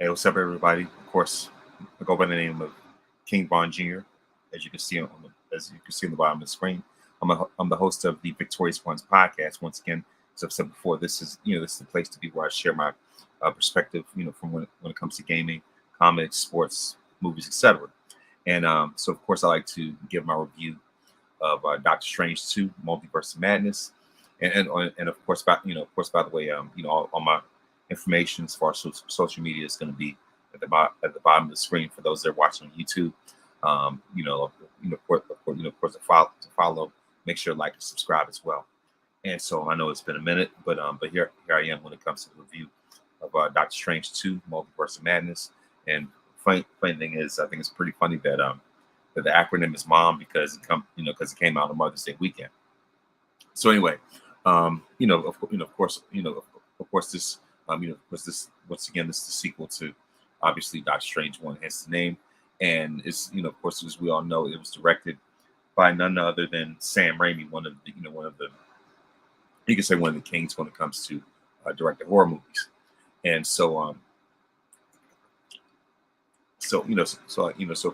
Hey, what's up, everybody? Of course, I go by the name of King Von Jr. As you can see on the bottom of the screen, I'm the host of the Victorious Ones podcast. Once again, as I've said before, this is the place to be where I share my perspective, from when it comes to gaming, comics, sports, movies, etc. And so, of course, I like to give my review of Doctor Strange 2, Multiverse of Madness, and of course, by the way, all my information as far as social media is going to be at the bottom of the screen for those that are watching on YouTube. Of course, to follow, make sure to like and subscribe as well. And so I know it's been a minute, but here I am when it comes to the review of Doctor Strange 2, Multiverse of Madness. And funny thing is, I think it's pretty funny that the acronym is MOM because it came out on Mother's Day weekend. So anyway, of course, this once again, this is the sequel to obviously Doctor Strange 1, hence the name, and it's of course, as we all know, it was directed by none other than Sam Raimi, one of the you can say one of the kings when it comes to directing horror movies, and so of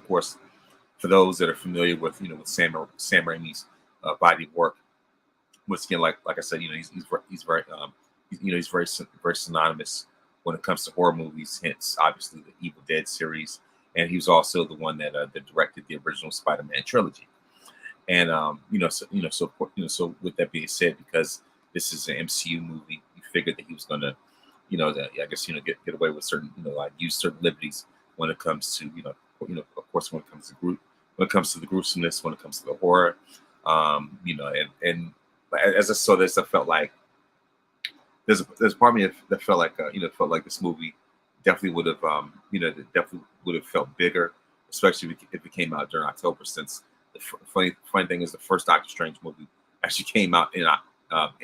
course, for those that are familiar with with Sam Raimi's body of work, once again, like I said, he's very very synonymous when it comes to horror movies. Hence, obviously, the Evil Dead series, and he was also the one that directed the original Spider-Man trilogy. And so with that being said, because this is an MCU movie, you figured that he was gonna, I guess get away with certain like use certain liberties when it comes to of course when it comes to the gruesomeness, when it comes to the horror, and as I saw this, I felt like there's part of me that felt like felt like this movie definitely would have that definitely would have felt bigger, especially if it came out during October. Since the funny thing is, the first Doctor Strange movie actually came out in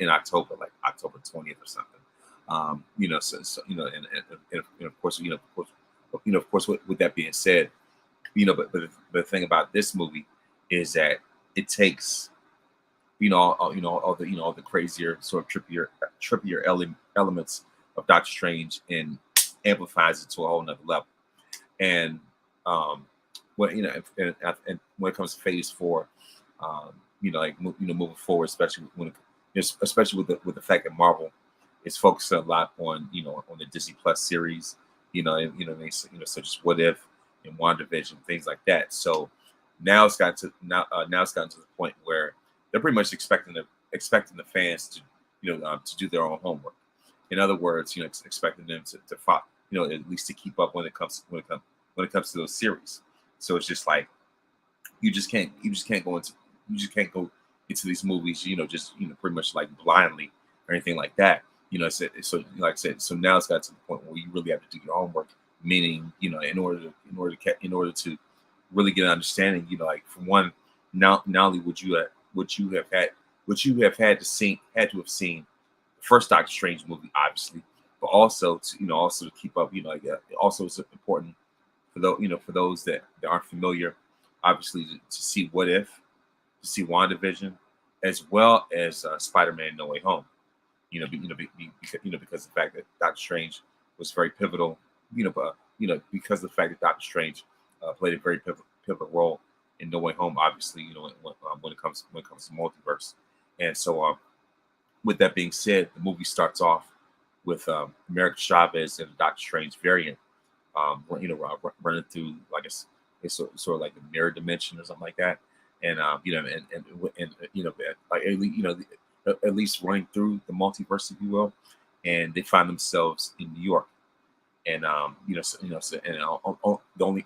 October, like October 20th or something. And of course, of course, with that being said, but the thing about this movie is that it takes all the crazier sort of trippier elements of Doctor Strange and amplifies it to a whole nother level. And when and when it comes to Phase 4, moving forward, especially with the fact that Marvel is focusing a lot on on the Disney Plus series, such as What If and WandaVision, things like that. So now it's gotten to the point where they're pretty much expecting the fans to to do their own homework. In other words, expecting them to follow, at least to keep up when it comes to those series. So it's just like you just can't go into these movies, just pretty much like blindly or anything like that. So like I said, so now it's got to the point where you really have to do your homework. Meaning, in order to really get an understanding, like for one, not only would you have had to have seen the first Doctor Strange movie, obviously, but also to keep up, also it's important for those that aren't familiar, obviously to see What If, to see WandaVision, as well as Spider-Man No Way Home. Because the fact that Doctor Strange was very pivotal, but because of the fact that Doctor Strange played a very pivotal role in No Way Home, obviously, when it comes to multiverse. And so, with that being said, the movie starts off with America Chavez and the Doctor Strange variant, running through like it's sort of like the mirror dimension or something like that, and at least running through the multiverse, if you will, and they find themselves in New York. And the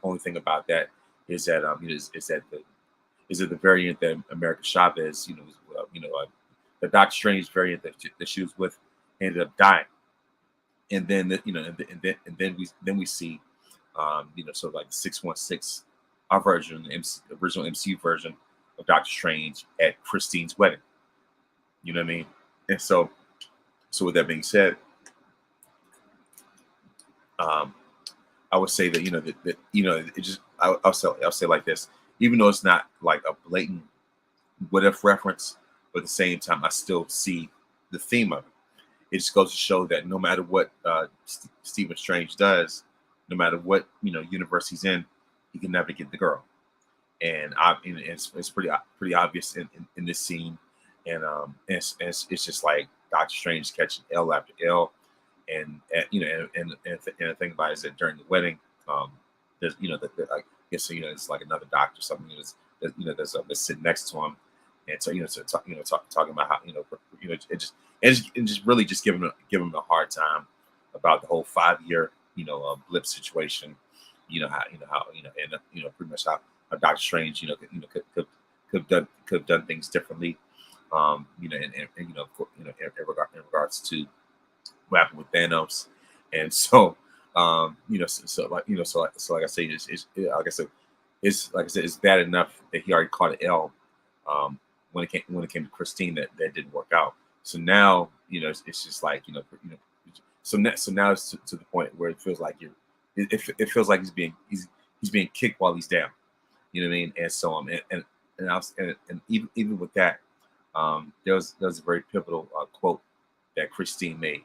only thing about that is that is that the variant that America Chavez, the Doctor Strange variant that she was with, ended up dying, and then and then we see, so like 616, our version, the original MCU version of Doctor Strange at Christine's wedding. You know what I mean? And so with that being said, I would say that it just I'll say like this, even though it's not like a blatant what if reference, but at the same time I still see the theme of it. It just goes to show that no matter what Stephen Strange does, no matter what universe he's in, he can never get the girl. And it's pretty obvious in this scene, and it's just like Doctor Strange catching L after L, and the thing about it is that during the wedding, there's like guess it's like another doctor or something, that's sitting next to him, and so talking about how it just really just giving him a hard time about the whole 5 year blip situation, and pretty much how Doctor Strange could have done things differently, and in regards to what happened with Thanos, and so like I say, like I said, it's bad enough that he already caught an L, when it came to Christine, that didn't work out. So now it's just like so now it's to the point where it feels like it feels like he's being kicked while he's down. You know what I mean? And so and even with that, there was a very pivotal quote that Christine made.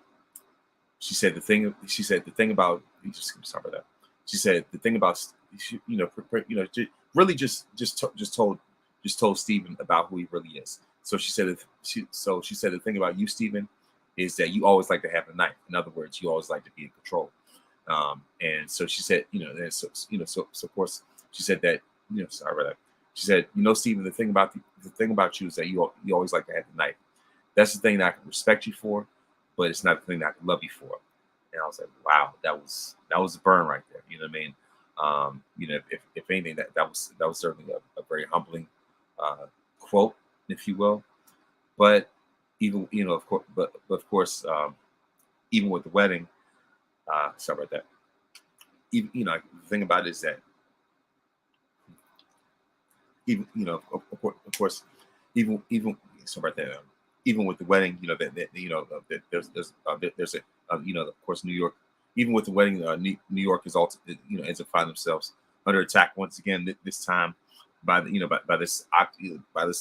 She said the thing about sorry about that. She said the thing about really just told Stephen about who he really is. So she said the thing about you, Stephen, is that you always like to have a knife. In other words, you always like to be in control. And so she said, so of course she said that, sorry about that. She said, Stephen, the thing about you is that you always like to have the knife. That's the thing that I can respect you for, but it's not the thing that I can love you for. And I was like, wow, that was a burn right there. You know what I mean? If anything, that was certainly a very humbling quote, if you will. But even of course, but of course, even with the wedding, sorry about that. Even the thing about it is that even of course, even sorry about that. Even with the wedding, that there's a of course New York. Even with the wedding, New York is also ends up finding themselves under attack once again. This time by by this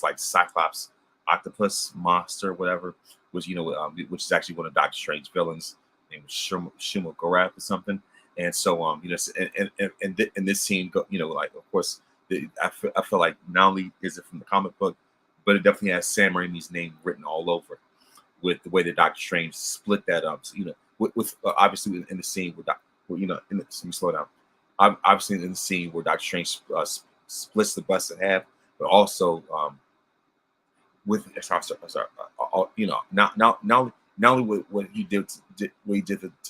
like Cyclops octopus monster, whatever, which is actually one of Doctor Strange's villains, named Shuma Gorath or something. And so and this scene, like of course, I feel like not only is it from the comic book, but it definitely has Sam Raimi's name written all over it, with the way that Doctor Strange split that up. So, with obviously in the scene let me slow down. Obviously in the scene where Doctor Strange splits the bus in half, but also with sorry, not only with what he did to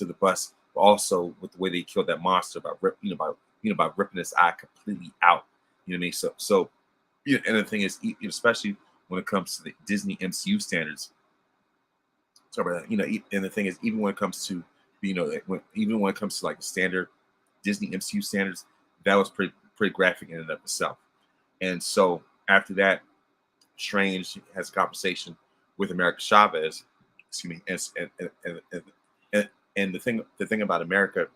the bus, but also with the way they killed that monster by by ripping his eye completely out. You know what I mean? And the thing is, especially when it comes to the Disney MCU standards, sorry about that. And the thing is, even when it comes to, even when it comes to like the standard Disney MCU standards, that was pretty graphic in and of itself. And so after that, Strange has a conversation with America Chavez. Excuse me. And the thing about America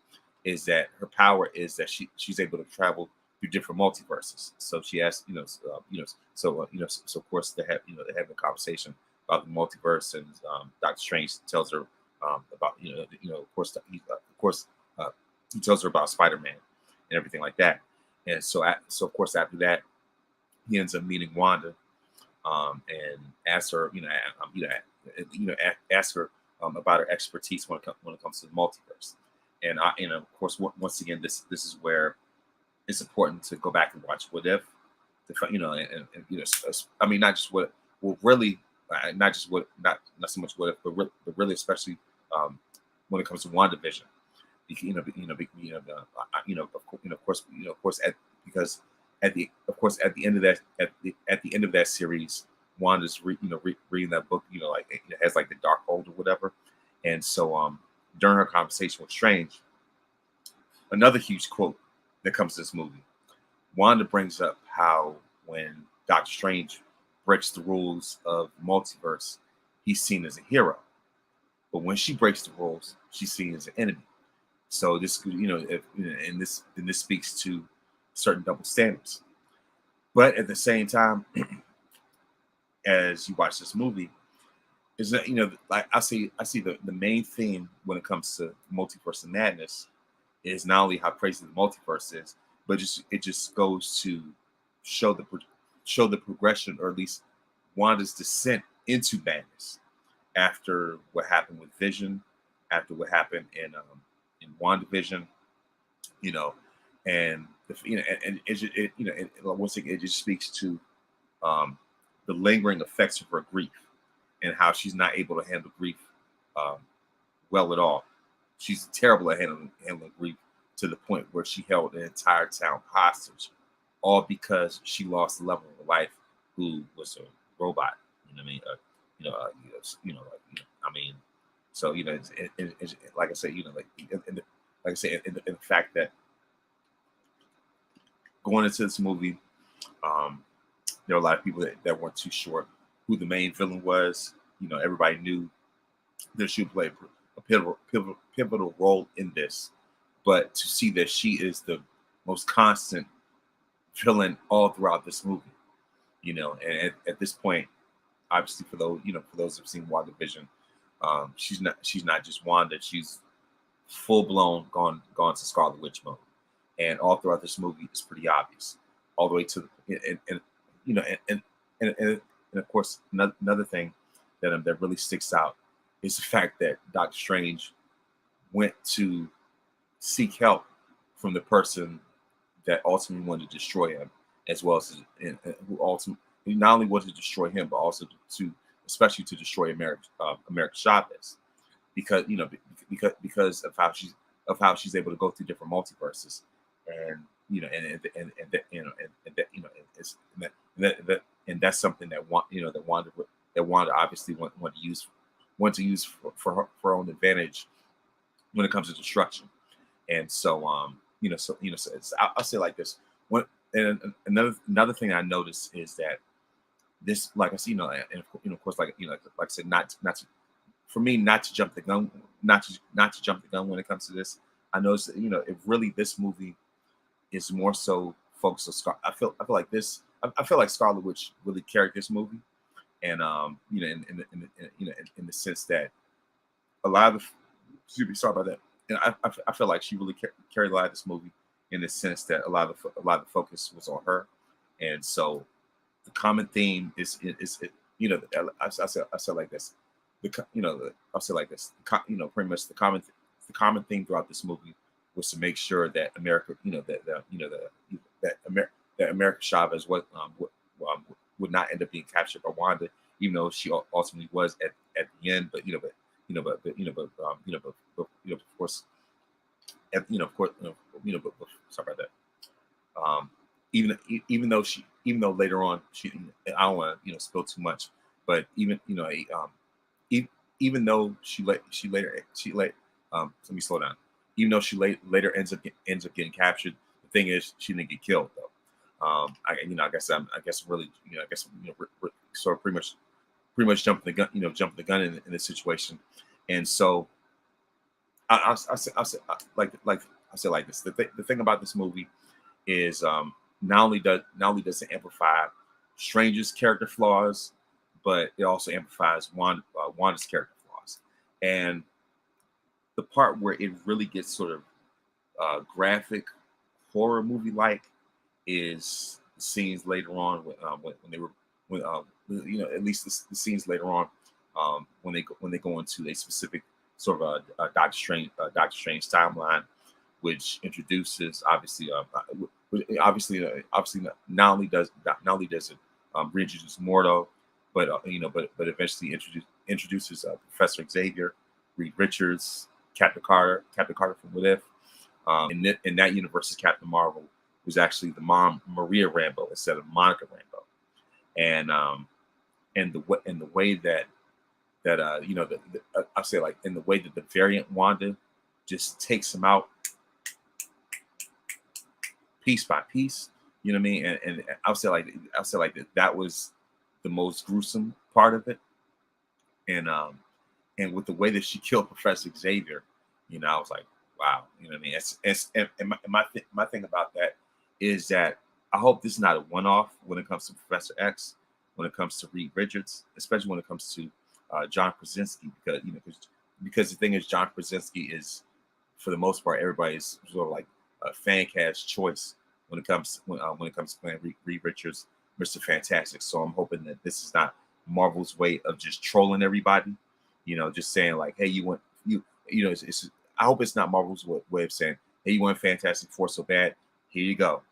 is that her power is that she's able to travel through different multiverses. So she has, so of course they have a conversation about the multiverse, and Doctor Strange tells her about, of course, he tells her about Spider-Man and everything like that. And so of course after that, he ends up meeting Wanda, and asks her, ask her about her expertise when it comes to the multiverse. And of course, once again, this is where it's important to go back and watch What If, I mean, not just what, well, really, not just what, not so much What If, but really, especially when it comes to WandaVision, of course, because at the end of that, at the end of that series, Wanda's reading that book, like it has like the dark hold or whatever, and so during her conversation with Strange, another huge quote that comes to this movie, Wanda brings up how when Doctor Strange breaks the rules of multiverse, he's seen as a hero, but when she breaks the rules, she's seen as an enemy. So this, and this speaks to certain double standards. But at the same time, as you watch this movie, is that like I see the main theme when it comes to Multiverse of Madness is not only how crazy the multiverse is, but just it just goes to show the show the progression, or at least Wanda's descent into madness after what happened with Vision, after what happened in WandaVision, you know, and and once again, it just speaks to um, the lingering effects of her grief and how she's not able to handle grief um, well at all. She's terrible at handling grief to the point where she held an entire town hostage, all because she lost the love of her life, who was a robot. You know what I mean? I mean, so like I said, like I said, in the fact that going into this movie, um, there were a lot of people that weren't too sure who the main villain was. Everybody knew that she would play a pivotal role in this, but to see that she is the most constant villain all throughout this movie, and at this point, obviously for those who've seen WandaVision, she's not just Wanda, she's full blown gone to Scarlet Witch mode, and all throughout this movie it's pretty obvious, all the way to and you know and of course another thing that really sticks out is the fact that Doctor Strange went to seek help from the person that ultimately wanted to destroy him, as well as who ultimately not only wanted to destroy him, but also especially to destroy America Chavez, because because of how she's able to go through different multiverses, and and that's something that Wanda obviously want to use for her own advantage when it comes to destruction. And so so I'll say like this. Another thing I noticed is that this, like I see, and of course, like I said, not to, for me, not to jump the gun, not to jump the gun when it comes to this. I noticed that if really this movie is more so focused on I feel like this. I feel like Scarlet Witch really carried this movie, and in the sense that a lot of excuse me, sorry about that. And I feel like she really carried a lot of this movie in the sense that a lot of the focus was on her, and so the common theme is I said like this, I'll say like this, pretty much the common theme throughout this movie was to make sure that America, that America Chavez would not end up being captured by Wanda, even though she ultimately was at the end. But of course, but sorry about that. Even though later on I don't want to spill too much, but even though let me slow down. Even though she later ends up getting captured, the thing is she didn't get killed though. I guess really sort of pretty much jumping the gun in this situation, and so I say like I say like this. The thing about this movie is not only does it amplify Strange's character flaws, but it also amplifies Wanda's character flaws. And the part where it really gets sort of graphic horror movie like is the scenes later on when they were at least the scenes later on when they go into a specific sort of a Doctor Strange timeline, which introduces obviously not only does it reintroduce Mordo, but but eventually introduces Professor Xavier, Reed Richards, Captain Carter from What If. In that universe, Captain Marvel was actually the mom Maria Rambeau instead of Monica Rambeau, and the way that I'll say like in the way that the variant Wanda just takes him out piece by piece, you know what I mean? And I'll say like that was the most gruesome part of it, and with the way that she killed Professor Xavier, I was like, wow, you know what I mean? And my thing about that is that I hope this is not a one-off when it comes to Professor X, when it comes to Reed Richards, especially when it comes to John Krasinski, because the thing is, John Krasinski is for the most part, everybody's sort of like a fan cast choice when it comes to playing Reed Richards, Mr. Fantastic. So I'm hoping that this is not Marvel's way of just trolling everybody, just saying like, hey, you want it's I hope it's not Marvel's way of saying, hey, you want Fantastic Four so bad, here you go.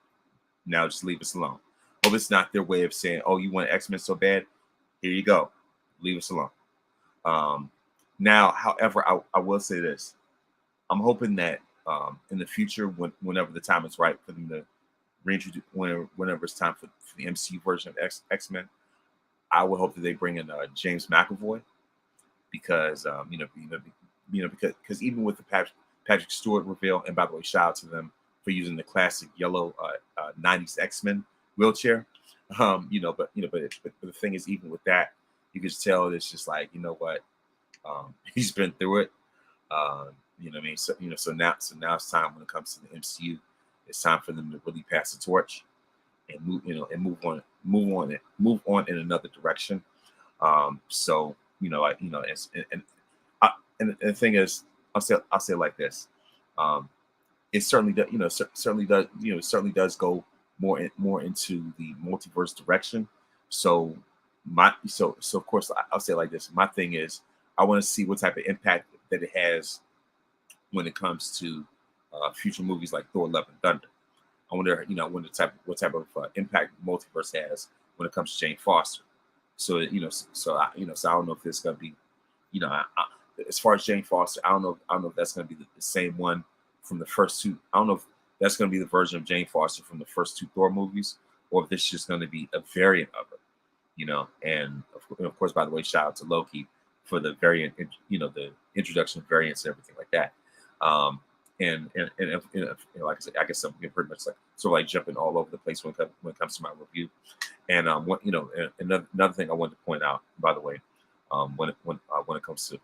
Now just leave us alone. Hope it's not their way of saying, oh, you want X-Men so bad, here you go, leave us alone. Now, however, I will say this. I'm hoping that in the future, whenever the time is right for them to reintroduce, whenever it's time for the MCU version of X-Men, I would hope that they bring in James McAvoy, because because even with the Patrick Stewart reveal, and by the way, shout out to them for using the classic yellow 90s X-Men wheelchair. But the thing is, even with that, you can tell it's just like, what, he's been through it. You know what I mean? So now it's time, when it comes to the MCU, it's time for them to really pass the torch and move on in another direction. And the thing is, I'll say it like this. It certainly does, certainly does go more into the multiverse direction. So of course, I'll say it like this. My thing is, I want to see what type of impact that it has when it comes to future movies like Thor: Love and Thunder. I wonder, what type of impact multiverse has when it comes to Jane Foster. So I don't know if it's gonna be, as far as Jane Foster, I don't know if that's gonna be the same one from the first two. I don't know if that's gonna be the version of Jane Foster from the first two Thor movies, or if this is just gonna be a variant of it. And of course, by the way, shout out to Loki for the variant, the introduction of variants and everything like that. And like I said, I guess I'm pretty much like sort of like jumping all over the place when it comes to my review. And another thing I wanted to point out, by the way, when it comes to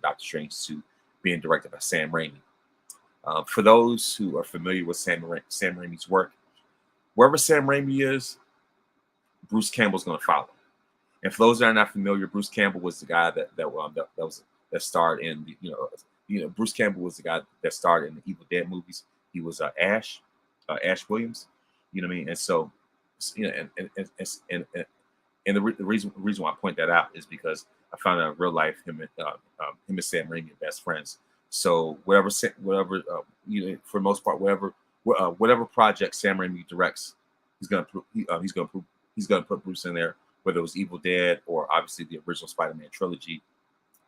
Doctor Strange 2 being directed by Sam Raimi. For those who are familiar with Sam Raimi's work, wherever Sam Raimi is, Bruce Campbell's going to follow. And for those that are not familiar, Bruce Campbell was the guy that starred in Bruce Campbell was the guy that starred in the Evil Dead movies. He was Ash Williams. You know what I mean? And so, and the reason why I point that out is because I found out in real life him and Sam Raimi are best friends. So whatever for the most part, whatever project Sam Raimi directs, he's gonna put Bruce in there. Whether it was Evil Dead or obviously the original Spider-Man trilogy,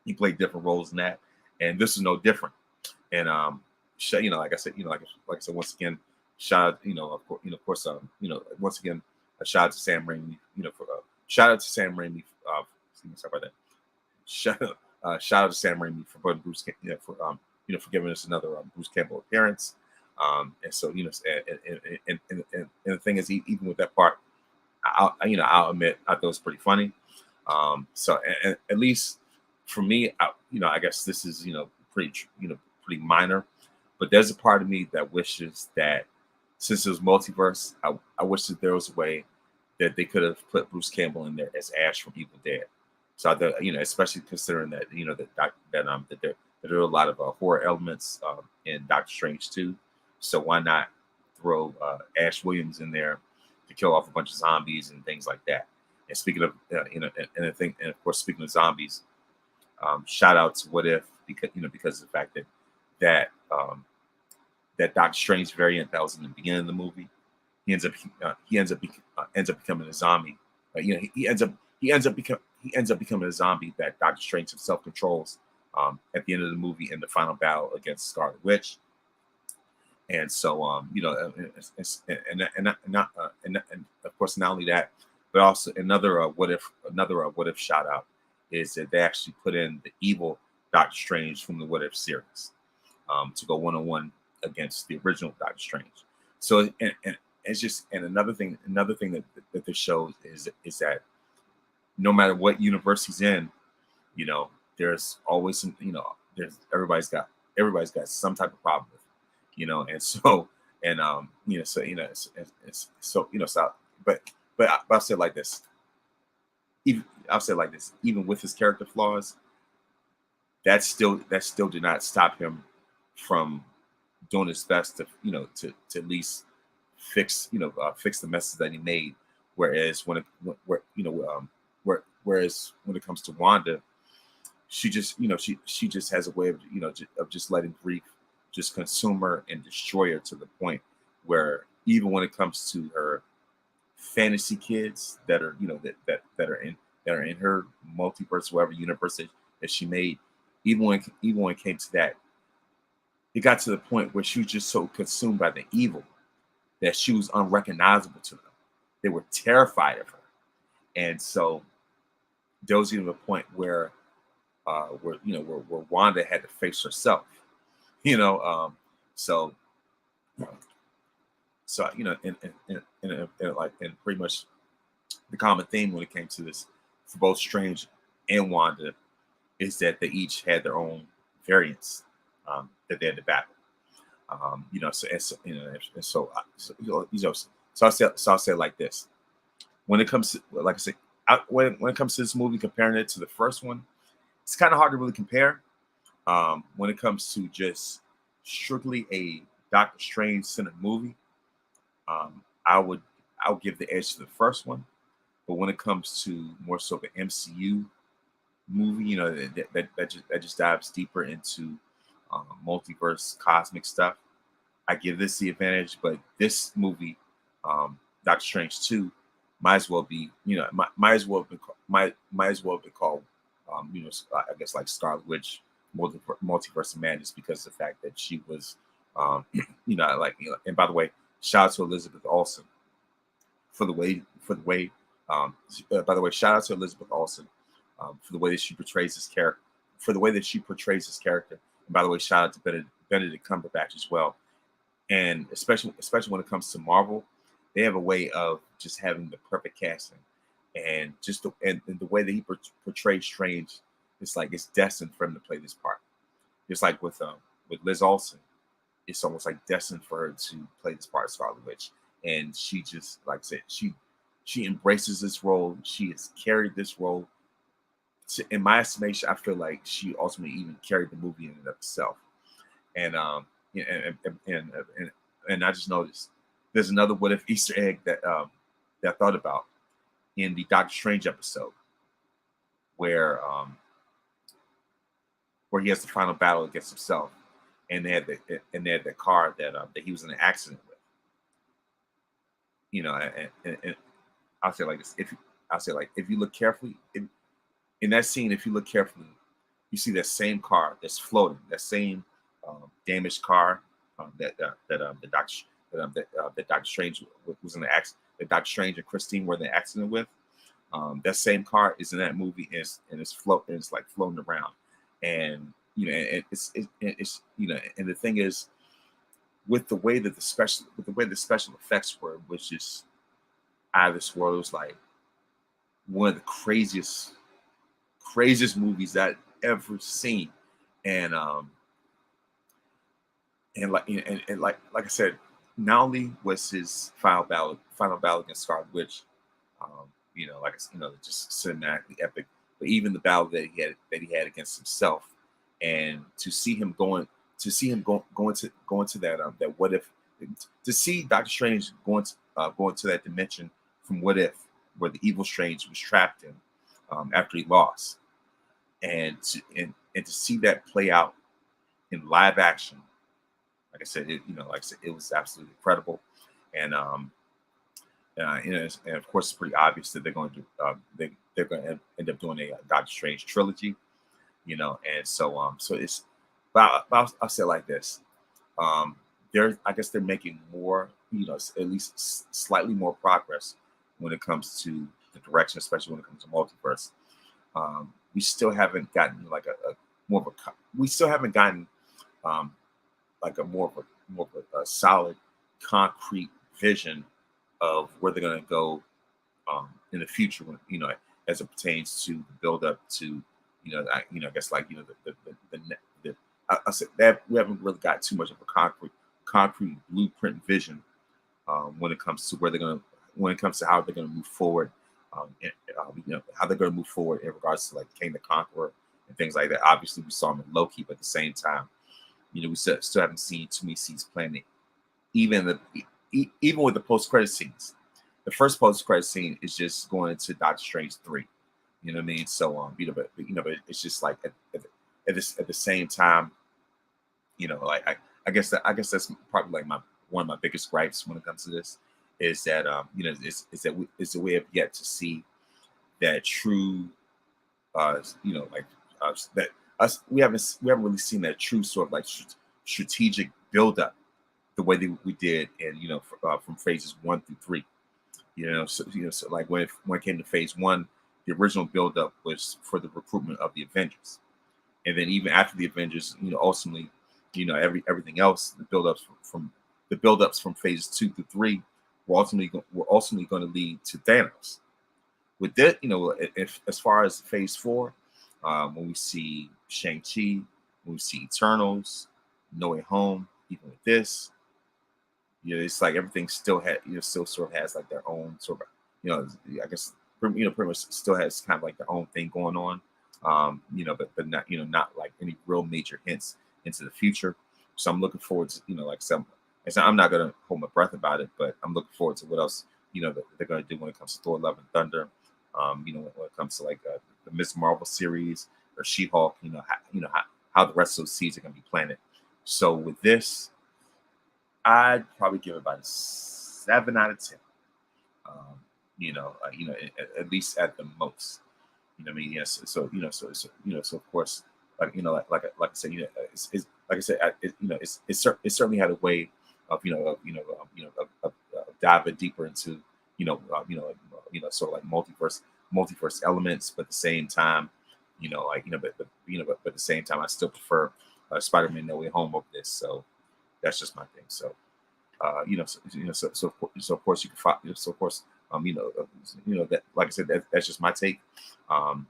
he played different roles in that, and this is no different. And like I said, once again, shout out, of course, once again, a shout out to Sam Raimi, shout out to Sam Raimi. Sorry about that. Shout out to Sam Raimi for putting Bruce, for giving us another Bruce Campbell appearance. And so, and the thing is, even with that part, I'll admit I thought it was pretty funny. So at least for me, I guess this is pretty minor, but there's a part of me that wishes that since it was multiverse, I wish that there was a way that they could have put Bruce Campbell in there as Ash from Evil Dead. So especially considering that that there are a lot of horror elements in Doctor Strange 2. So why not throw Ash Williams in there to kill off a bunch of zombies and things like that? And speaking of and of course, speaking of zombies, shout out to What If, because of the fact that that Doctor Strange variant that was in the beginning of the movie, he ends up becoming a zombie. He ends up becoming a zombie that Doctor Strange himself controls at the end of the movie in the final battle against Scarlet Witch. And so, and of course, not only that, but also another what if shout out is that they actually put in the evil Doctor Strange from the What If series to go 1-on-1 against the original Doctor Strange. So, and it's just, and another thing that this shows is that no matter what universe he's in, there's always some, everybody's got some type of problem with it, and so, and but I'll say it like this. Even with his character flaws, that still did not stop him from doing his best to to at least fix fix the messes that he made. Whereas where whereas when it comes to Wanda, she just she just has a way of of just letting grief just consume her and destroy her to the point where even when it comes to her fantasy kids that are that are in her multiverse, whatever universe that she made, even when it came to that, it got to the point where she was just so consumed by the evil that she was unrecognizable to them. They were terrified of her, and so there was even a point where Wanda had to face herself. You know, so and pretty much the common theme when it came to this for both Strange and Wanda is that they each had their own variants that they had to battle. So I'll say it like this: when it comes to, like I said, when it comes to this movie, comparing it to the first one, it's kind of hard to really compare. When it comes to just strictly a Doctor Strange centered movie, I'll give the edge to the first one. But when it comes to more so the MCU movie, that just dives deeper into multiverse cosmic stuff, I give this the advantage. But this movie, Doctor Strange 2, might as well be might as well be called I guess like Scarlet Witch Multiverse of Madness, because of the fact that she was and by the way, shout out to Elizabeth Olsen for the way by the way, shout out to Elizabeth Olsen for the way that she portrays this character, And by the way, shout out to Benedict Cumberbatch as well. And especially when it comes to Marvel, they have a way of just having the perfect casting, and just and the way that he portrays Strange, it's like it's destined for him to play this part. Just like with Liz Olsen, it's almost like destined for her to play this part of Scarlet Witch, and she just, like I said, she embraces this role. She has carried this role. In my estimation, I feel like she ultimately even carried the movie in and of itself. And and I just noticed there's another what if Easter egg that I thought about in the Doctor Strange episode where he has the final battle against himself, and they had the car that he was in an accident with. And I'll say like this: if you look carefully in that scene, if you look carefully, you see that same car that's floating, that same damaged car that Doctor Strange was in the accident, that Doctor Strange and Christine were in the accident with. That same car is in that movie, and it's like floating around, and it's and the thing is, with the way the special effects were, which is out of this world. It was like one of the craziest movies I'd ever seen, and like I said, not only was his final battle against Scarlet Witch, just cinematically epic, but even the battle that he had against himself, and to see him going to that what if, to see Doctor Strange going to that dimension from what if, where the evil Strange was trapped in after he lost, and to see that play out in live action. Like I said, it was absolutely incredible, and and of course, it's pretty obvious that they're going to they're going to end up doing a Doctor Strange trilogy, and so it's. But I'll say it like this: I guess they're making more, at least slightly more progress when it comes to the direction, especially when it comes to multiverse. We still haven't gotten like we still haven't gotten like a more of a solid, concrete vision of where they're going to go in the future, when as it pertains to the build up to I guess like I said that we haven't really got too much of a concrete blueprint vision when it comes to when it comes to how they're going to move forward, how they're going to move forward in regards to like King the Conqueror and things like that. Obviously, we saw him in Loki, but at the same time, We still haven't seen too many seeds planted, even even with the post credit scenes. The first post credit scene is just going into Doctor Strange 3. You know what I mean? So but it's just like at the same time, like I guess that's probably like my one of my biggest gripes when it comes to this is that is that we have yet to see that true like that us we haven't really seen that true sort of like strategic build up the way that we did in from phases 1 through 3. So like when it came to phase 1, the original build up was for the recruitment of the Avengers, and then even after the Avengers, ultimately, everything else, the build-ups from phases 2 through 3 were ultimately going to lead to Thanos. With that, if as far as phase 4, when we see Shang-Chi, when we see Eternals, No Way Home, even with this, it's like everything still still sort of has like their own sort of, I guess, pretty much still has kind of like their own thing going on. But not, not like any real major hints into the future. So I'm looking forward to, like I'm not gonna hold my breath about it, but I'm looking forward to what else, that they're gonna do when it comes to Thor: Love and Thunder. When it comes to like the Miss Marvel series or She-Hulk, how the rest of those seeds are gonna be planted. So with this, I'd probably give it about a 7 out of 10. At least at the most. I mean, yes. So of course, like like I said, it's like I said, it certainly had a way of of diving deeper into sort of like multiverse elements, but at the same time, but at the same time, I still prefer Spider-Man No Way Home over this. So that's just my thing. So so of course you can follow. So of course, that, like I said, that's just my take. So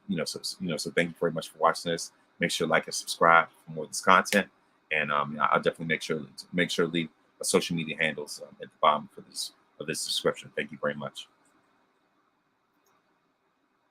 thank you very much for watching this. Make sure to like and subscribe for more of this content, and I'll definitely make sure to leave social media handles at the bottom for this description. Thank you very much.